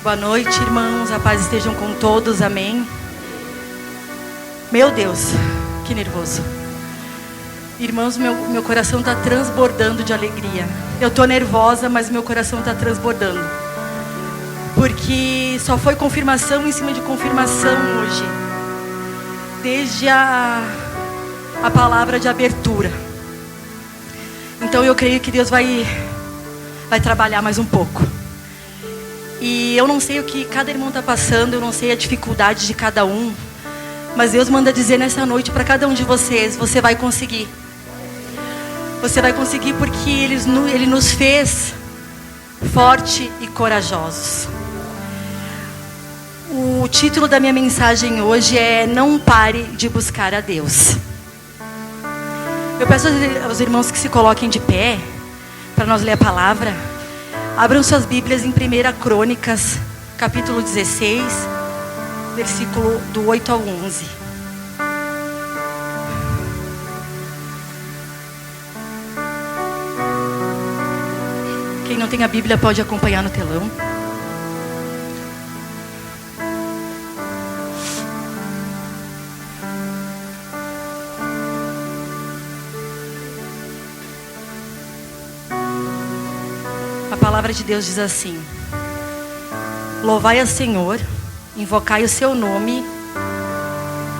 Boa noite, irmãos. A paz estejam com todos. Amém. Meu Deus, que nervoso. Irmãos, meu coração está transbordando de alegria. Eu estou nervosa, mas meu coração está transbordando. Porque só foi confirmação em cima de confirmação hoje. Desde a palavra de abertura. Então eu creio que Deus vai trabalhar mais um pouco. E eu não sei o que cada irmão está passando, eu não sei a dificuldade de cada um. Mas Deus manda dizer nessa noite para cada um de vocês: você vai conseguir. Você vai conseguir porque Ele nos fez fortes e corajosos. O título da minha mensagem hoje é: não pare de buscar a Deus. Eu peço aos irmãos que se coloquem de pé para nós ler a palavra. Abram suas Bíblias em 1 Crônicas, capítulo 16, versículo do 8 ao 11. Quem não tem a Bíblia pode acompanhar no telão. A palavra de Deus diz assim: louvai ao Senhor, invocai o seu nome,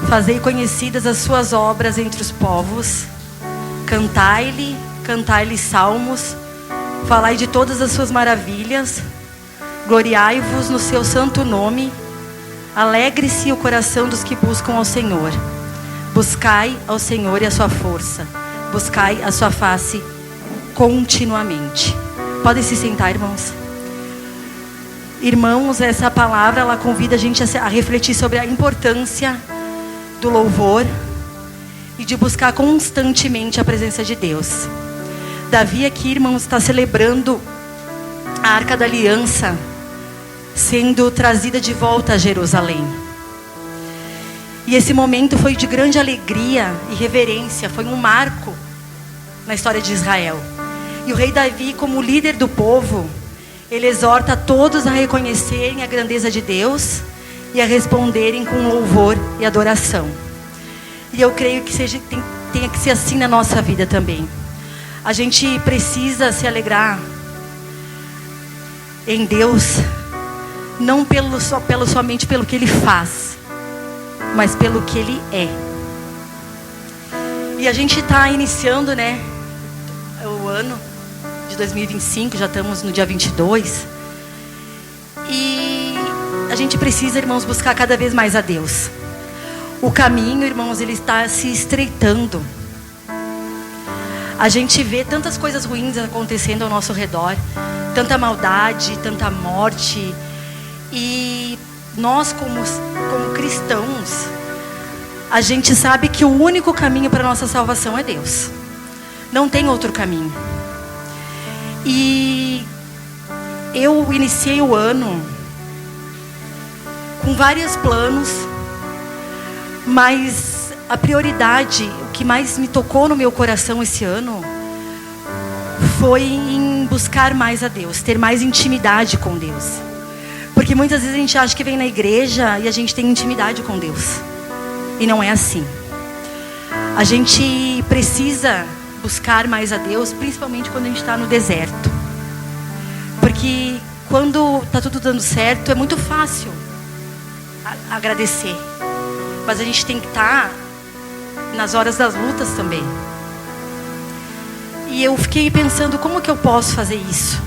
fazei conhecidas as suas obras entre os povos, cantai-lhe salmos, falai de todas as suas maravilhas, gloriai-vos no seu santo nome, alegre-se o coração dos que buscam ao Senhor, buscai ao Senhor e a sua força, buscai a sua face continuamente. Podem se sentar, irmãos. Irmãos, essa palavra, ela convida a gente a refletir sobre a importância do louvor e de buscar constantemente a presença de Deus. Davi aqui, irmãos, está celebrando a Arca da Aliança sendo trazida de volta a Jerusalém. E esse momento foi de grande alegria e reverência, foi um marco na história de Israel. E o rei Davi, como líder do povo, ele exorta todos a reconhecerem a grandeza de Deus e a responderem com louvor e adoração. E eu creio que tenha que ser assim na nossa vida também. A gente precisa se alegrar em Deus, não somente pelo que Ele faz, mas pelo que Ele é. E a gente está iniciando, o ano de 2025, já estamos no dia 22. E a gente precisa, irmãos, buscar cada vez mais a Deus. O caminho, irmãos, ele está se estreitando. A gente vê tantas coisas ruins acontecendo ao nosso redor, tanta maldade, tanta morte. E nós, como cristãos, a gente sabe que o único caminho para a nossa salvação é Deus. Não tem outro caminho. E eu iniciei o ano com vários planos, mas a prioridade, o que mais me tocou no meu coração esse ano, foi em buscar mais a Deus, ter mais intimidade com Deus. Porque muitas vezes a gente acha que vem na igreja e a gente tem intimidade com Deus. E não é assim. A gente precisa buscar mais a Deus, principalmente quando a gente está no deserto. Porque quando está tudo dando certo, é muito fácil agradecer. Mas a gente tem que estar nas horas das lutas também. E eu fiquei pensando, como que eu posso fazer isso?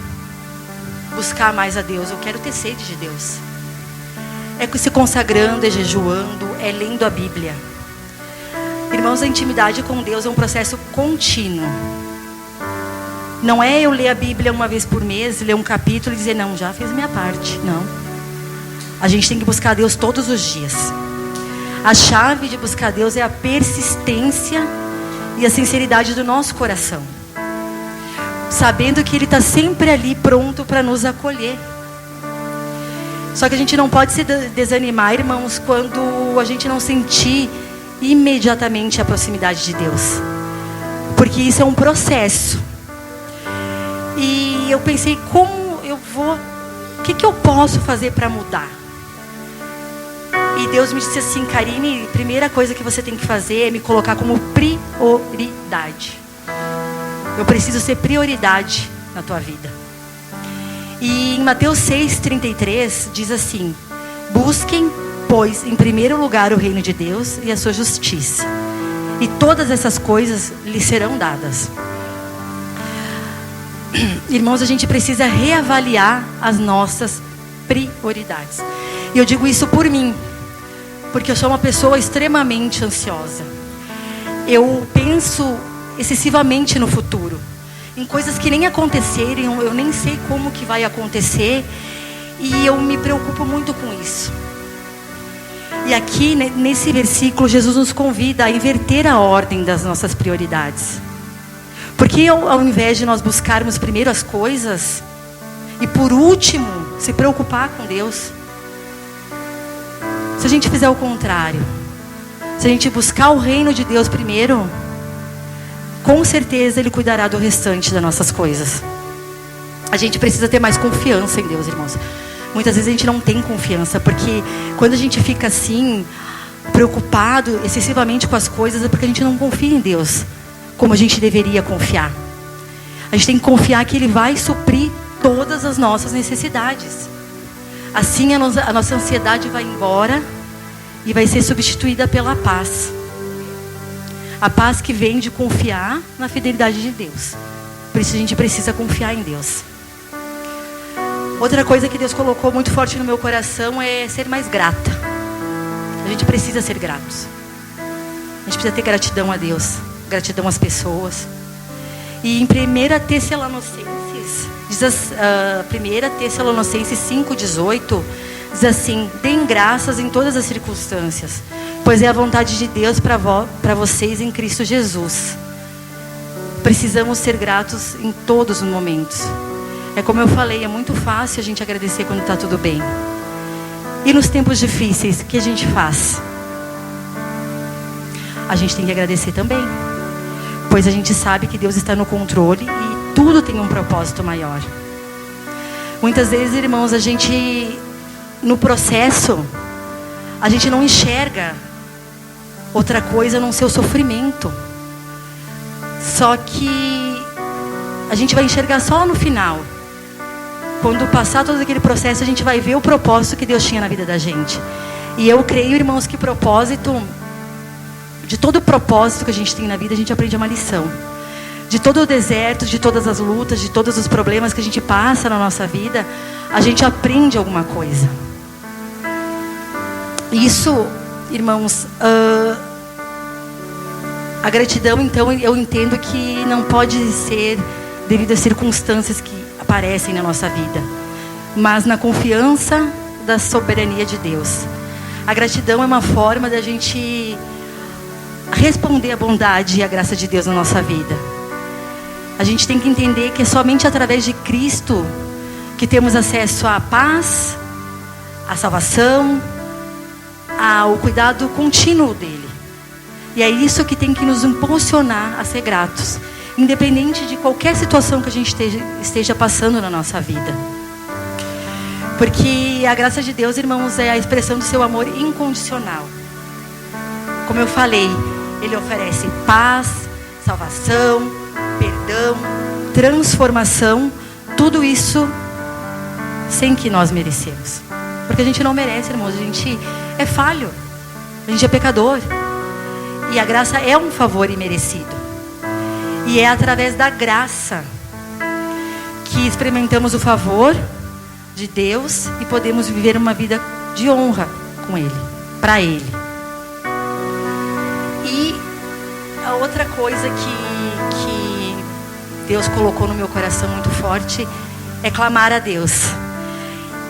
Buscar mais a Deus. Eu quero ter sede de Deus. É se consagrando, é jejuando, é lendo a Bíblia. Irmãos, a intimidade com Deus é um processo contínuo. Não é eu ler a Bíblia uma vez por mês, ler um capítulo e dizer, não, já fiz minha parte. Não. A gente tem que buscar Deus todos os dias. A chave de buscar Deus é a persistência e a sinceridade do nosso coração. Sabendo que Ele está sempre ali pronto para nos acolher. Só que a gente não pode se desanimar, irmãos, quando a gente não sentir imediatamente a proximidade de Deus. Porque isso é um processo. E eu pensei, como eu vou que eu posso fazer para mudar? E Deus me disse assim: Karine, a primeira coisa que você tem que fazer é me colocar como prioridade. Eu preciso ser prioridade na tua vida. E em Mateus 6,33 diz assim: busquem, pois, em primeiro lugar o reino de Deus e a sua justiça, e todas essas coisas lhes serão dadas. Irmãos, a gente precisa reavaliar as nossas prioridades. E eu digo isso por mim, porque eu sou uma pessoa extremamente ansiosa. Eu penso excessivamente no futuro, em coisas que nem acontecerem, eu nem sei como que vai acontecer, e eu me preocupo muito com isso. E aqui, nesse versículo, Jesus nos convida a inverter a ordem das nossas prioridades. Porque ao invés de nós buscarmos primeiro as coisas, e por último, se preocupar com Deus, se a gente fizer o contrário, se a gente buscar o reino de Deus primeiro, com certeza Ele cuidará do restante das nossas coisas. A gente precisa ter mais confiança em Deus, irmãos. Muitas vezes a gente não tem confiança, porque quando a gente fica assim, preocupado excessivamente com as coisas, é porque a gente não confia em Deus como a gente deveria confiar. A gente tem que confiar que Ele vai suprir todas as nossas necessidades. Assim a nossa ansiedade vai embora e vai ser substituída pela paz. A paz que vem de confiar na fidelidade de Deus. Por isso a gente precisa confiar em Deus. Outra coisa que Deus colocou muito forte no meu coração é ser mais grata. A gente precisa ser gratos. A gente precisa ter gratidão a Deus, gratidão às pessoas. E em 1 Tessalonicenses, diz 1 Tessalonicenses 5,18, diz assim: deem graças em todas as circunstâncias, pois é a vontade de Deus para vocês em Cristo Jesus. Precisamos ser gratos em todos os momentos. É como eu falei, é muito fácil a gente agradecer quando está tudo bem. E nos tempos difíceis, o que a gente faz? A gente tem que agradecer também, pois a gente sabe que Deus está no controle e tudo tem um propósito maior. Muitas vezes, irmãos, a gente, no processo, a gente não enxerga outra coisa a não ser o sofrimento. Só que a gente vai enxergar só no final. Quando passar todo aquele processo, a gente vai ver o propósito que Deus tinha na vida da gente. E eu creio, irmãos, que de todo o propósito que a gente tem na vida, a gente aprende uma lição. De todo o deserto, de todas as lutas, de todos os problemas que a gente passa na nossa vida, a gente aprende alguma coisa. Isso, irmãos, a gratidão, então, eu entendo que não pode ser devido às circunstâncias que aparecem na nossa vida, mas na confiança da soberania de Deus. A gratidão é uma forma da gente responder à bondade e à graça de Deus na nossa vida. A gente tem que entender que é somente através de Cristo que temos acesso à paz, à salvação, ao cuidado contínuo dele. E é isso que tem que nos impulsionar a ser gratos, independente de qualquer situação que a gente esteja passando na nossa vida. Porque a graça de Deus, irmãos, é a expressão do seu amor incondicional. Como eu falei, Ele oferece paz, salvação, perdão, transformação, tudo isso sem que nós merecemos. Porque a gente não merece, irmãos, a gente é falho, a gente é pecador. E a graça é um favor imerecido. E é através da graça que experimentamos o favor de Deus e podemos viver uma vida de honra com Ele, para Ele. E a outra coisa que Deus colocou no meu coração muito forte é clamar a Deus.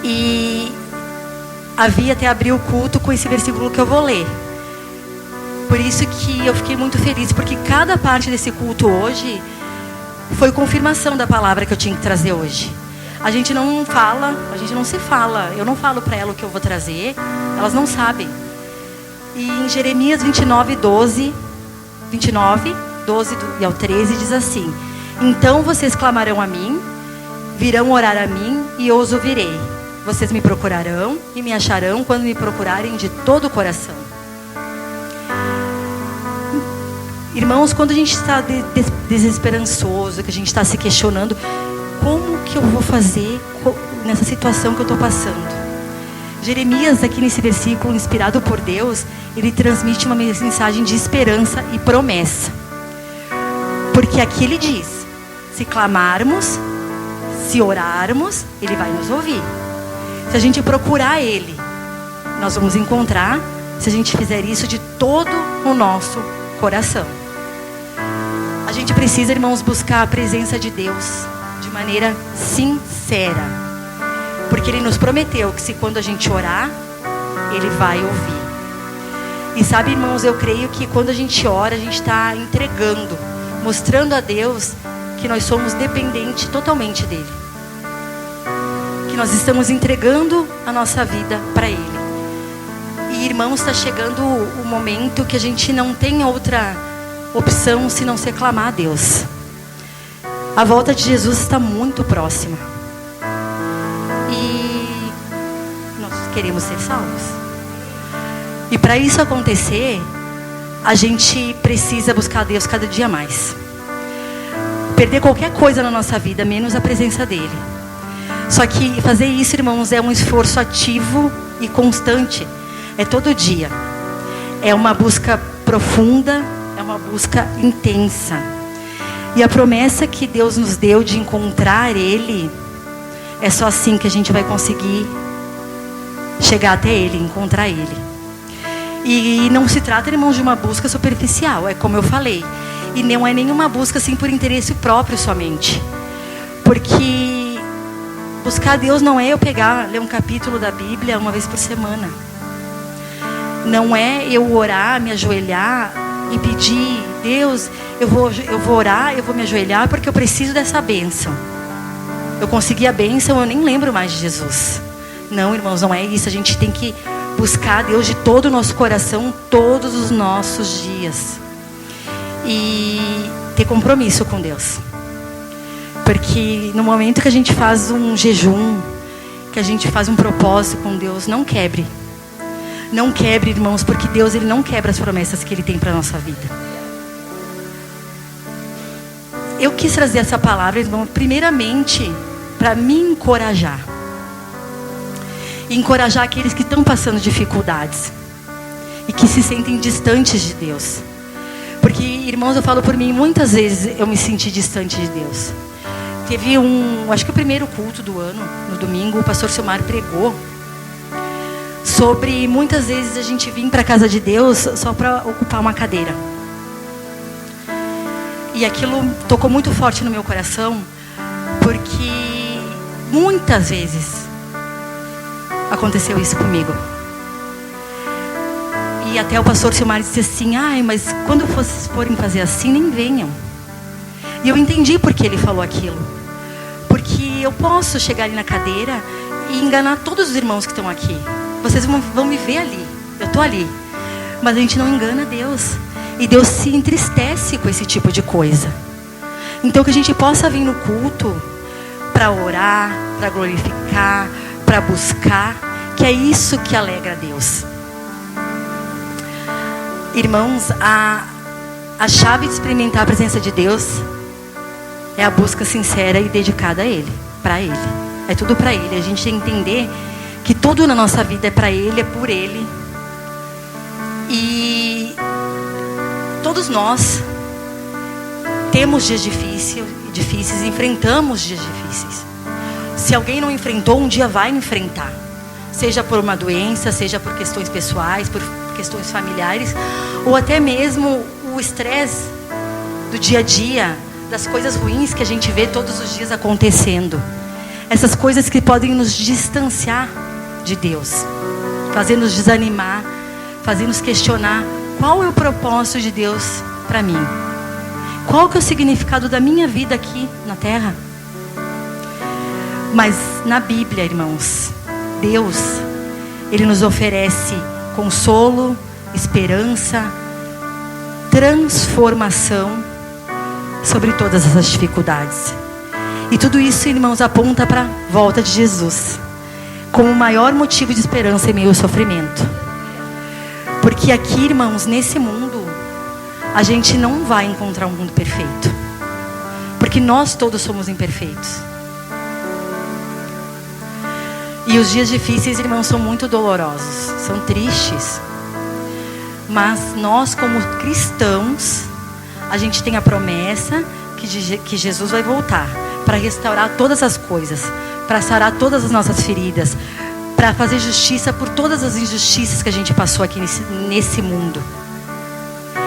E a Vi até abriu o culto com esse versículo que eu vou ler. Por isso que eu fiquei muito feliz, porque cada parte desse culto hoje foi confirmação da palavra que eu tinha que trazer hoje. A gente não se fala. Eu não falo para ela o que eu vou trazer, elas não sabem. E em Jeremias 29, 12 e ao 13 diz assim: então vocês clamarão a mim, virão orar a mim e eu os ouvirei. vocês me procurarão e me acharão quando me procurarem de todo o coração. Irmãos, quando a gente está desesperançoso, que a gente está se questionando, como que eu vou fazer nessa situação que eu estou passando? Jeremias, aqui nesse versículo, inspirado por Deus, ele transmite uma mensagem de esperança e promessa. Porque aqui ele diz, se clamarmos, se orarmos, Ele vai nos ouvir. Se a gente procurar Ele, nós vamos encontrar, se a gente fizer isso de todo o nosso coração. A gente precisa, irmãos, buscar a presença de Deus de maneira sincera. Porque Ele nos prometeu que se quando a gente orar, Ele vai ouvir. E sabe, irmãos, eu creio que quando a gente ora, a gente está entregando, mostrando a Deus que nós somos dependentes totalmente dEle. Que nós estamos entregando a nossa vida para Ele. E, irmãos, está chegando o momento que a gente não tem outra opção senão se clamar a Deus. A volta de Jesus está muito próxima. E nós queremos ser salvos. E para isso acontecer, a gente precisa buscar a Deus cada dia mais. Perder qualquer coisa na nossa vida, menos a presença dEle. Só que fazer isso, irmãos, é um esforço ativo e constante. É todo dia. É uma busca profunda, é uma busca intensa. E a promessa que Deus nos deu de encontrar Ele, é só assim que a gente vai conseguir chegar até Ele, encontrar Ele. E não se trata, irmãos, de uma busca superficial, é como eu falei. E não é nenhuma busca assim por interesse próprio somente. Porque buscar a Deus não é eu ler um capítulo da Bíblia uma vez por semana. Não é eu orar, me ajoelhar e pedir, Deus, eu vou orar, eu vou me ajoelhar porque eu preciso dessa bênção. Eu consegui a bênção, eu nem lembro mais de Jesus. Não, irmãos, não é isso. A gente tem que buscar a Deus de todo o nosso coração, todos os nossos dias. E ter compromisso com Deus. Porque no momento que a gente faz um jejum, que a gente faz um propósito com Deus, não quebre. Não quebre, irmãos, porque Deus, Ele não quebra as promessas que Ele tem para a nossa vida. Eu quis trazer essa palavra, irmão, primeiramente para me encorajar. E encorajar aqueles que estão passando dificuldades e que se sentem distantes de Deus. Porque, irmãos, eu falo por mim, muitas vezes eu me senti distante de Deus. Teve acho que o primeiro culto do ano, no domingo, o pastor Silmar pregou sobre muitas vezes a gente vir para a casa de Deus só para ocupar uma cadeira. E aquilo tocou muito forte no meu coração, porque muitas vezes aconteceu isso comigo. E até o pastor Silmar disse assim, mas quando vocês forem fazer assim, nem venham. E eu entendi por que ele falou aquilo. Porque eu posso chegar ali na cadeira e enganar todos os irmãos que estão aqui. Vocês vão me ver ali, eu estou ali. Mas a gente não engana Deus. E Deus se entristece com esse tipo de coisa. Então que a gente possa vir no culto para orar, para glorificar, para buscar, que é isso que alegra a Deus. Irmãos, a chave de experimentar a presença de Deus é a busca sincera e dedicada a Ele, para Ele. É tudo para Ele. A gente tem que entender que tudo na nossa vida é para Ele, é por Ele. E todos nós temos dias difíceis, enfrentamos dias difíceis. Se alguém não enfrentou, um dia vai enfrentar. Seja por uma doença, seja por questões pessoais, por questões familiares, ou até mesmo o estresse do dia a dia, das coisas ruins que a gente vê todos os dias acontecendo. Essas coisas que podem nos distanciar de Deus, fazer nos desanimar, fazer nos questionar qual é o propósito de Deus para mim. Qual que é o significado da minha vida aqui na terra? Mas na Bíblia, irmãos, Deus, Ele nos oferece consolo, esperança, transformação sobre todas essas dificuldades. E tudo isso, irmãos, aponta para a volta de Jesus. como o maior motivo de esperança em meio ao sofrimento. Porque aqui, irmãos, nesse mundo, a gente não vai encontrar um mundo perfeito. Porque nós todos somos imperfeitos. E os dias difíceis, irmãos, são muito dolorosos, são tristes. Mas nós, como cristãos, a gente tem a promessa que Jesus vai voltar para restaurar todas as coisas, para sarar todas as nossas feridas, para fazer justiça por todas as injustiças que a gente passou aqui nesse mundo.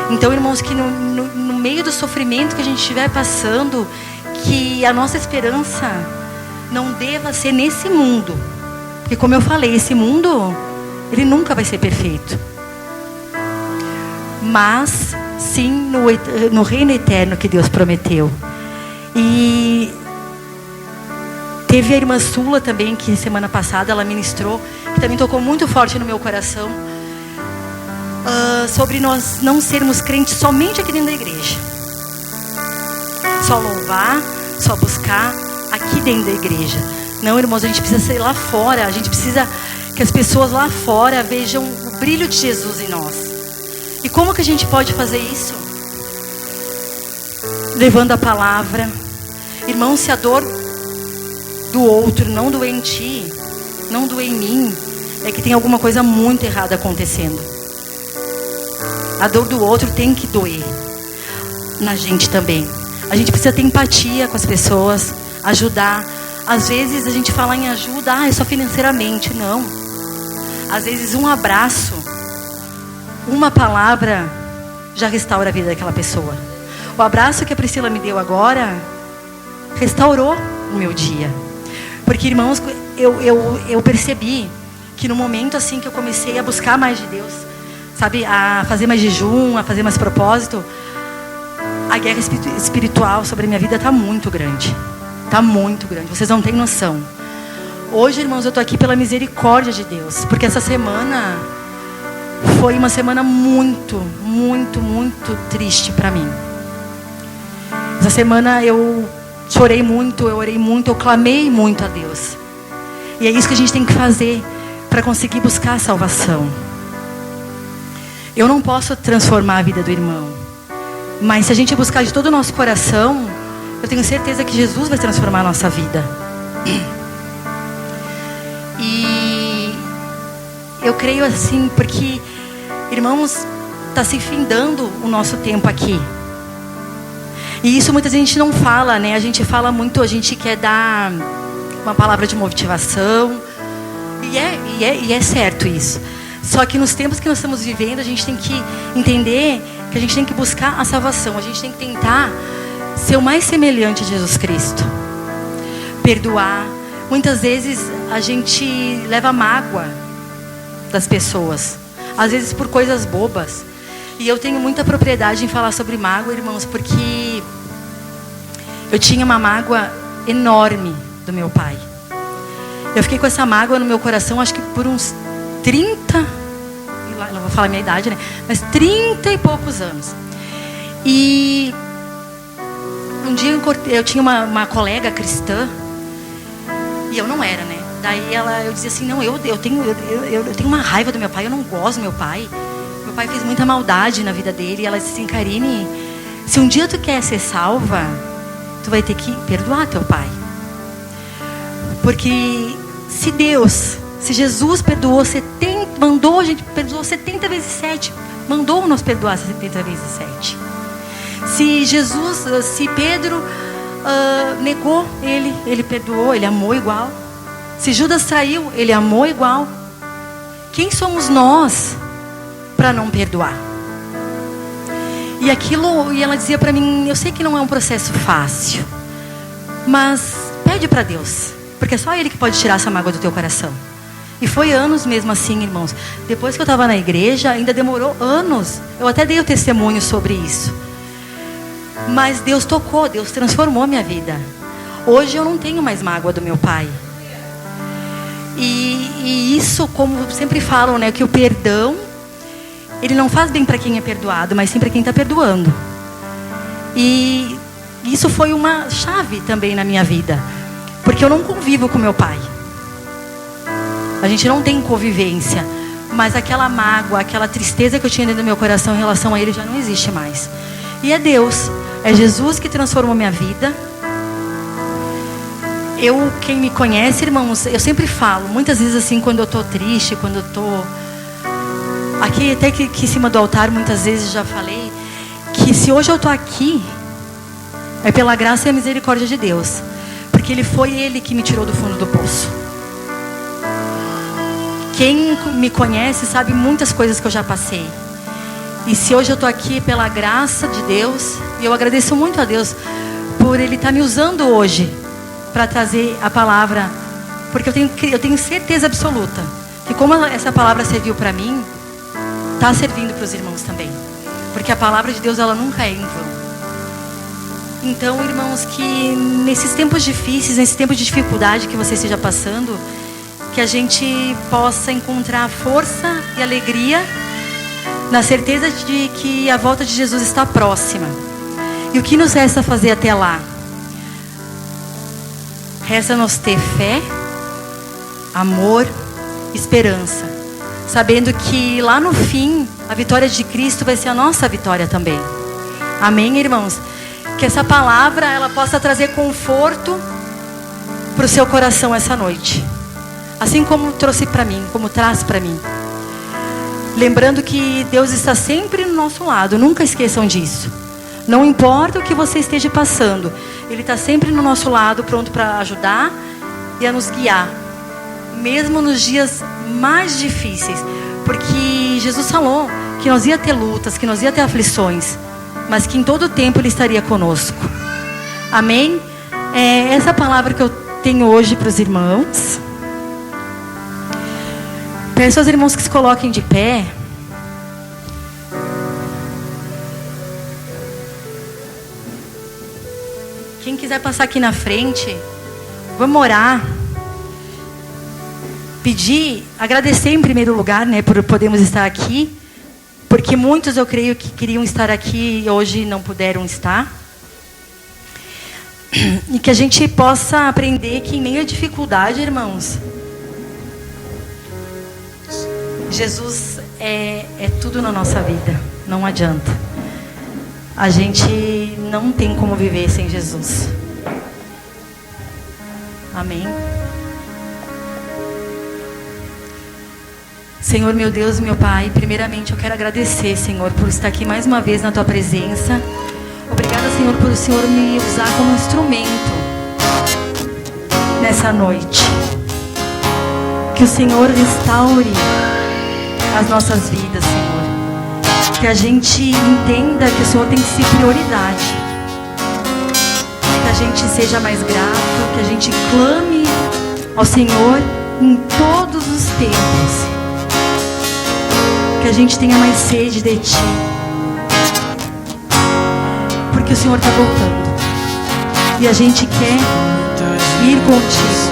Então, irmãos, que no meio do sofrimento que a gente estiver passando, que a nossa esperança não deva ser nesse mundo. Porque, como eu falei, esse mundo, ele nunca vai ser perfeito. Mas, sim, no reino eterno que Deus prometeu. E teve a irmã Sula também, que semana passada ela ministrou, que também tocou muito forte no meu coração, sobre nós não sermos crentes somente aqui dentro da igreja. Só louvar, só buscar aqui dentro da igreja. Não, irmãos, a gente precisa ser lá fora. A gente precisa que as pessoas lá fora vejam o brilho de Jesus em nós. E como que a gente pode fazer isso? Levando a palavra. Irmão, se a dor do outro não doer em ti, não doer em mim, é que tem alguma coisa muito errada acontecendo. A dor do outro tem que doer na gente também. A gente precisa ter empatia com as pessoas, ajudar. Às vezes a gente fala em ajuda, é só financeiramente. Não. Às vezes um abraço, uma palavra já restaura a vida daquela pessoa. O abraço que a Priscila me deu agora restaurou o meu dia. Porque, irmãos, eu percebi que no momento assim que eu comecei a buscar mais de Deus, sabe, a fazer mais jejum, a fazer mais propósito, a guerra espiritual sobre a minha vida está muito grande. Está muito grande, vocês não têm noção. Hoje, irmãos, eu estou aqui pela misericórdia de Deus. Porque essa semana foi uma semana muito, muito, muito triste para mim. Essa semana eu chorei muito, eu orei muito, eu clamei muito a Deus. E é isso que a gente tem que fazer para conseguir buscar a salvação. Eu não posso transformar a vida do irmão. Mas se a gente buscar de todo o nosso coração, eu tenho certeza que Jesus vai transformar a nossa vida. E eu creio assim, porque, irmãos, está se findando o nosso tempo aqui. E isso muita gente não fala, né? A gente fala muito, a gente quer dar uma palavra de motivação. E é certo isso. Só que nos tempos que nós estamos vivendo, a gente tem que entender que a gente tem que buscar a salvação. A gente tem que tentar ser o mais semelhante a Jesus Cristo. Perdoar. Muitas vezes a gente leva mágoa das pessoas. Às vezes por coisas bobas. E eu tenho muita propriedade em falar sobre mágoa, irmãos, porque eu tinha uma mágoa enorme do meu pai. Eu fiquei com essa mágoa no meu coração, acho que por uns 30, não vou falar a minha idade, né? Mas 30 e poucos anos. E um dia eu tinha uma colega cristã, e eu não era, né? Daí eu dizia assim, não, eu tenho uma raiva do meu pai, eu não gosto do meu pai. Meu pai fez muita maldade na vida dele. E ela disse assim, Karine, se um dia tu quer ser salva, tu vai ter que perdoar teu pai. Porque se Jesus perdoou 70, mandou a gente perdoou 70 vezes 7, mandou nós perdoar 70 vezes 7. Se Pedro negou, ele perdoou, ele amou igual. Se Judas traiu, ele amou igual. Quem somos nós para não perdoar? E ela dizia para mim, eu sei que não é um processo fácil, mas pede para Deus, porque é só Ele que pode tirar essa mágoa do teu coração. E foi anos mesmo assim, irmãos. Depois que eu estava na igreja, ainda demorou anos. Eu até dei o testemunho sobre isso. Mas Deus tocou, Deus transformou minha vida. Hoje eu não tenho mais mágoa do meu pai. E isso, como sempre falam, né, que o perdão, ele não faz bem para quem é perdoado, mas sim para quem está perdoando. E isso foi uma chave também na minha vida, porque eu não convivo com meu pai. A gente não tem convivência. Mas aquela mágoa, aquela tristeza que eu tinha dentro do meu coração em relação a ele já não existe mais. E é Deus, é Jesus que transformou minha vida. Quem me conhece, irmãos, eu sempre falo, muitas vezes assim, quando eu tô triste, quando eu tô... Aqui, até que em cima do altar, muitas vezes já falei, que se hoje eu tô aqui, é pela graça e a misericórdia de Deus. Porque foi Ele que me tirou do fundo do poço. Quem me conhece sabe muitas coisas que eu já passei. E se hoje eu estou aqui pela graça de Deus, e eu agradeço muito a Deus por Ele estar me usando hoje para trazer a palavra, porque eu tenho certeza absoluta que como essa palavra serviu para mim, está servindo para os irmãos também. Porque a palavra de Deus, ela nunca é em vão. Então, irmãos, que nesses tempos difíceis, nesse tempo de dificuldade que você esteja passando, que a gente possa encontrar força e alegria na certeza de que a volta de Jesus está próxima. E o que nos resta fazer até lá? Resta-nos ter fé, amor, esperança, sabendo que lá no fim a vitória de Cristo vai ser a nossa vitória também. Amém, irmãos? Que essa palavra ela possa trazer conforto para o seu coração essa noite. Assim como trouxe para mim, como traz para mim. Lembrando que Deus está sempre no nosso lado, nunca esqueçam disso. Não importa o que você esteja passando, Ele está sempre no nosso lado, pronto para ajudar e a nos guiar. Mesmo nos dias mais difíceis. Porque Jesus falou que nós ia ter lutas, que nós ia ter aflições, mas que em todo tempo Ele estaria conosco. Amém? Essa palavra que eu tenho hoje para os irmãos. Peço aos irmãos que se coloquem de pé. Quem quiser passar aqui na frente, vamos orar. Pedir, agradecer em primeiro lugar, né, por podermos estar aqui. Porque muitos eu creio que queriam estar aqui e hoje não puderam estar. E que a gente possa aprender que em meio à dificuldade, irmãos, Jesus é tudo na nossa vida. Não adianta. A gente não tem como viver sem Jesus. Amém. Senhor, meu Deus, meu Pai, primeiramente eu quero agradecer, Senhor, por estar aqui mais uma vez na Tua presença. Obrigada, Senhor, por o Senhor me usar como instrumento nessa noite. Que o Senhor restaure as nossas vidas, Senhor. Que a gente entenda que o Senhor tem que ser prioridade. Que a gente seja mais grato, que a gente clame ao Senhor em todos os tempos. Que a gente tenha mais sede de Ti. Porque o Senhor está voltando. E a gente quer ir contigo.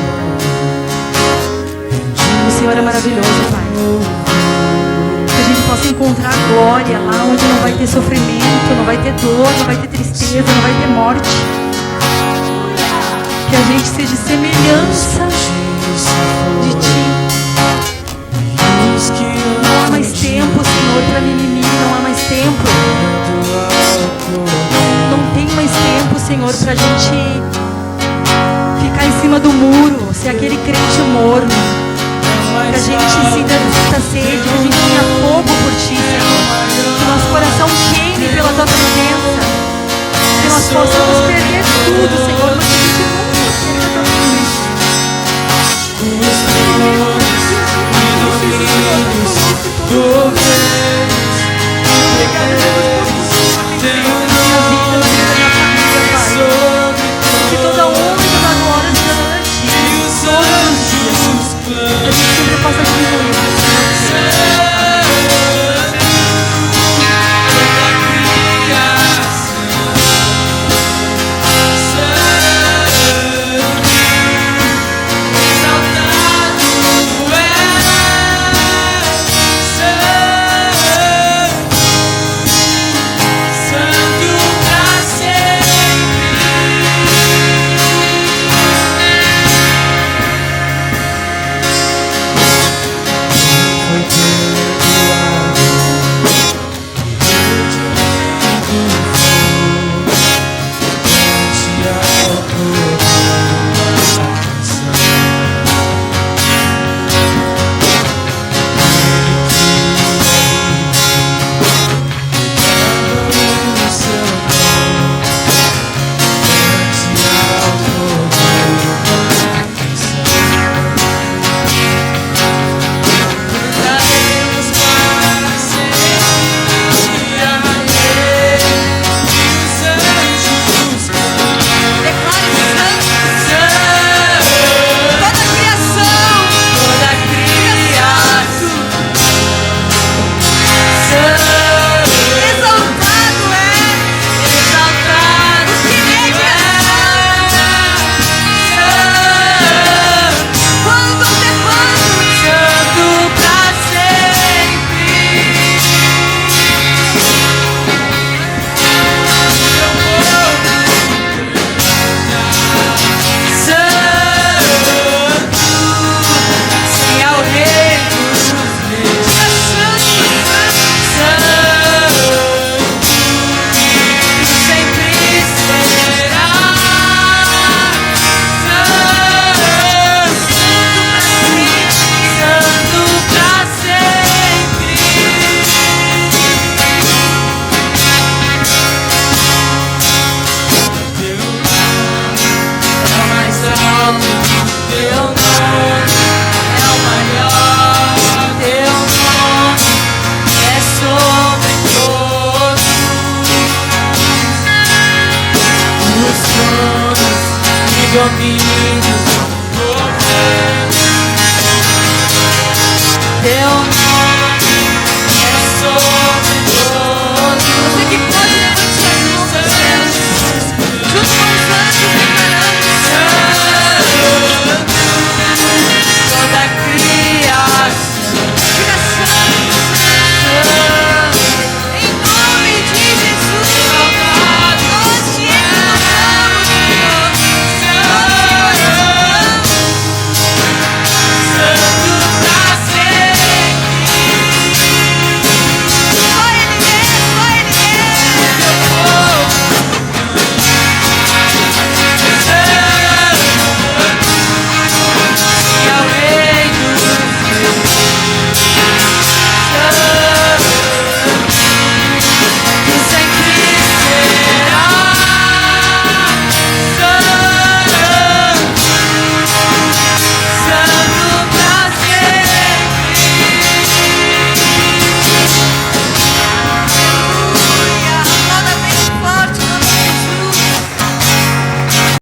O Senhor é maravilhoso, Pai. Que a gente possa encontrar glória lá onde não vai ter sofrimento, não vai ter dor, não vai ter tristeza, não vai ter morte. Que a gente seja semelhança de Ti. Não há mais tempo, Senhor, para mimimi. Não há mais tempo. Não tem mais tempo, Senhor, para a gente ficar em cima do muro, ser aquele crente morno. Que a gente sinta sede, que a gente tenha fogo por Ti, Senhor. Que nosso coração queime pela Tua presença. Que nós possamos perder tudo, Senhor, mas que a gente nunca perca tudo. Que toda honra e toda glória seja para Ti. Todos os dias. Que a gente sempre possa te louvar. Teu nome é sobre todos. Você que pode, levante suas mãos aos céus, junto com os anjos.